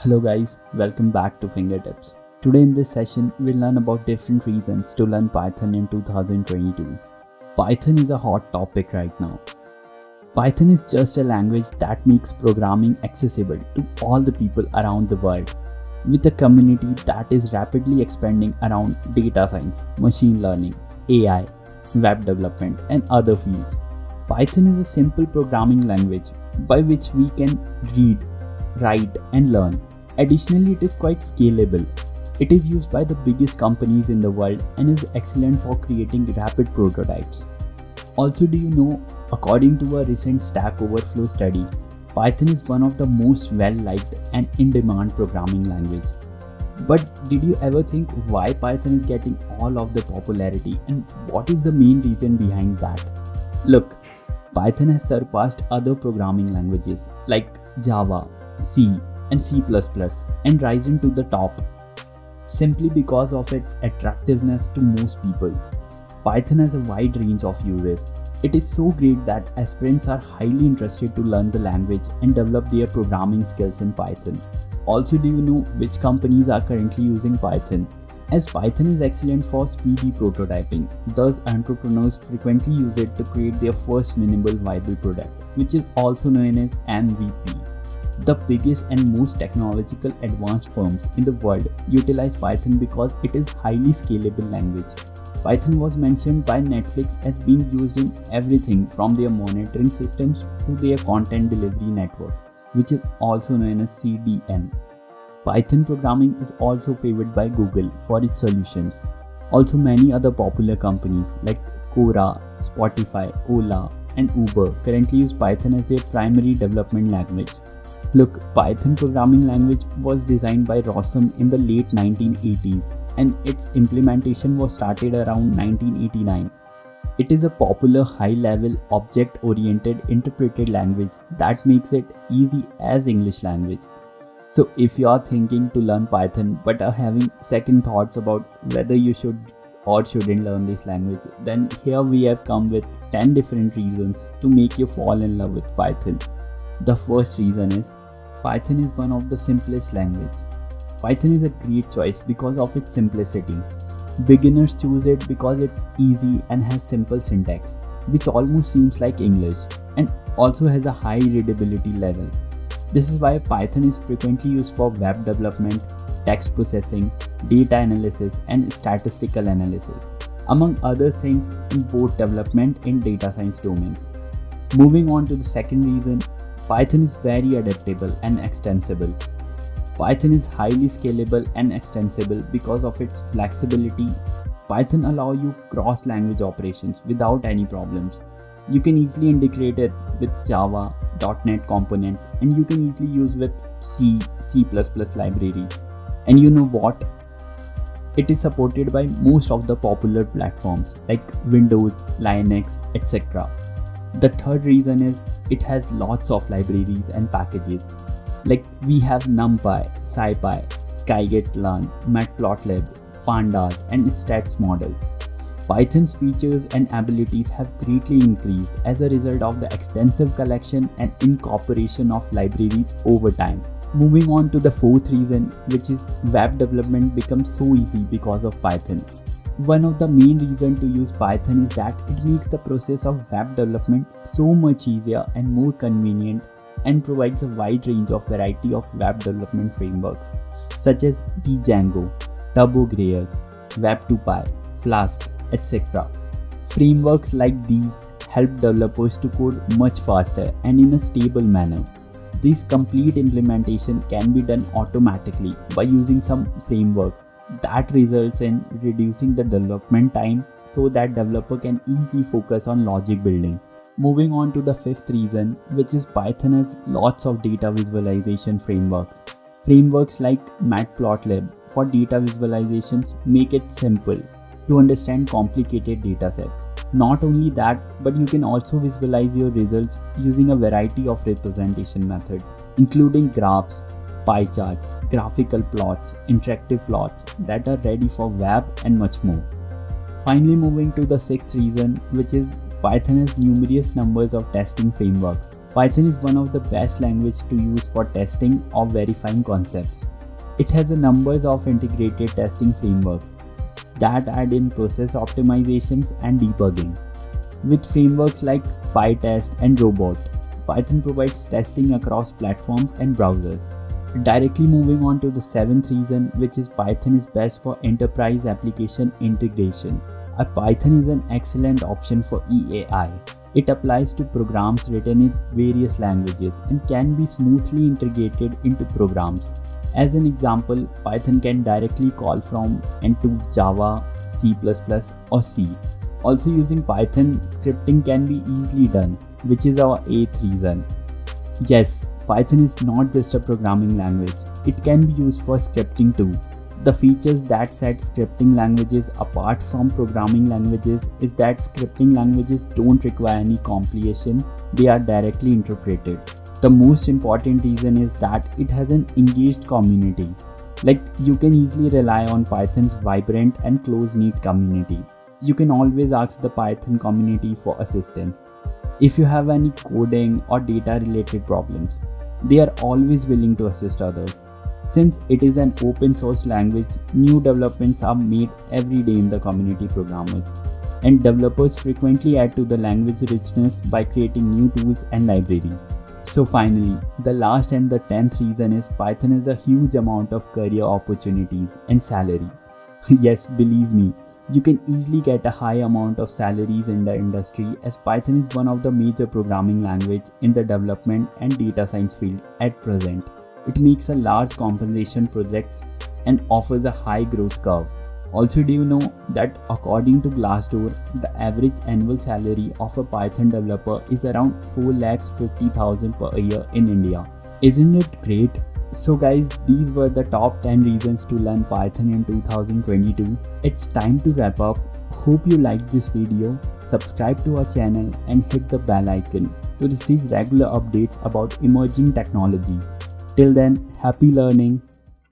Hello guys, welcome back to Fingertips. Today in this session, we'll learn about different reasons to learn Python in 2022. Python is a hot topic right now. Python is just a language that makes programming accessible to all the people around the world, with a community that is rapidly expanding around data science, machine learning, AI, web development, and other fields. Python is a simple programming language by which we can read, write, and learn. Additionally, it is quite scalable. It is used by the biggest companies in the world and is excellent for creating rapid prototypes. Also, do you know, according to a recent Stack Overflow study, Python is one of the most well-liked and in-demand programming language. But did you ever think why Python is getting all of the popularity and what is the main reason behind that? Look, Python has surpassed other programming languages like Java, C, and C++ and risen to the top simply because of its attractiveness to most people. Python has a wide range of uses. It is so great that aspirants are highly interested to learn the language and develop their programming skills in Python. Also, do you know which companies are currently using Python? As Python is excellent for speedy prototyping, thus entrepreneurs frequently use it to create their first minimal viable product, which is also known as MVP. The biggest and most technological advanced firms in the world utilize Python because it is highly scalable language. Python was mentioned by Netflix as being used in everything from their monitoring systems to their content delivery network, which is also known as CDN. Python programming is also favored by Google for its solutions. Also, many other popular companies like Quora, Spotify, Ola, and Uber currently use Python as their primary development language. Look, Python programming language was designed by Rossum in the late 1980s and its implementation was started around 1989. It is a popular high-level object-oriented interpreted language that makes it easy as English language. So if you are thinking to learn Python but are having second thoughts about whether you should or shouldn't learn this language, then here we have come with 10 different reasons to make you fall in love with Python. The first reason is Python is one of the simplest language. Python is a great choice because of its simplicity. Beginners choose it because it's easy and has simple syntax, which almost seems like English, and also has a high readability level. This is why Python is frequently used for web development, text processing, data analysis, and statistical analysis, among other things in both development and data science domains. Moving on to the second reason, Python is very adaptable and extensible. Python is highly scalable and extensible because of its flexibility. Python allows you cross-language operations without any problems. You can easily integrate it with Java, .NET components, and you can easily use with C, C++ libraries. And you know what? It is supported by most of the popular platforms like Windows, Linux, etc. The third reason is it has lots of libraries and packages. Like we have NumPy, SciPy, scikit-learn, matplotlib, pandas, and stats models. Python's features and abilities have greatly increased as a result of the extensive collection and incorporation of libraries over time. Moving on to the fourth reason, which is web development becomes so easy because of Python. One of the main reasons to use Python is that it makes the process of web development so much easier and more convenient and provides a wide range of variety of web development frameworks such as Django, TurboGrayers, Web2Py, Flask, etc. Frameworks like these help developers to code much faster and in a stable manner. This complete implementation can be done automatically by using some frameworks that results in reducing the development time so that developer can easily focus on logic building. Moving on to the fifth reason, which is Python has lots of data visualization frameworks. Frameworks like matplotlib for data visualizations make it simple to understand complicated datasets. Not only that, but you can also visualize your results using a variety of representation methods, including graphs, pie charts, graphical plots, interactive plots that are ready for web and much more. Finally, moving to the sixth reason, which is Python has numerous numbers of testing frameworks Python is one of the best languages to use for testing or verifying concepts. It has a numbers of integrated testing frameworks that add in process optimizations and debugging. With frameworks like PyTest and Robot, Python provides testing across platforms and browsers. Directly moving on to the seventh reason, which is Python is best for enterprise application integration. Python is an excellent option for EAI. It applies to programs written in various languages and can be smoothly integrated into programs. As an example, Python can directly call from and to Java, C++ or C. Also, using Python, scripting can be easily done, which is our eighth reason. Yes, Python is not just a programming language, it can be used for scripting too. The features that set scripting languages apart from programming languages is that scripting languages don't require any compilation, they are directly interpreted. The most important reason is that it has an engaged community. Like, you can easily rely on Python's vibrant and close-knit community. You can always ask the Python community for assistance. If you have any coding or data related problems, they are always willing to assist others. Since it is an open source language, new developments are made every day in the community programmers, and developers frequently add to the language richness by creating new tools and libraries. So finally, the last and the 10th reason is Python has a huge amount of career opportunities and salary. Yes, believe me, you can easily get a high amount of salaries in the industry, as Python is one of the major programming language in the development and data science field at present. It makes a large compensation projects and offers a high growth curve. Also, do you know that according to Glassdoor, the average annual salary of a Python developer is around 4,50,000 per year in India. Isn't it great? So guys, these were the top 10 reasons to learn Python in 2022. It's time to wrap up. Hope you liked this video. Subscribe to our channel and hit the bell icon to receive regular updates about emerging technologies. Till then, happy learning.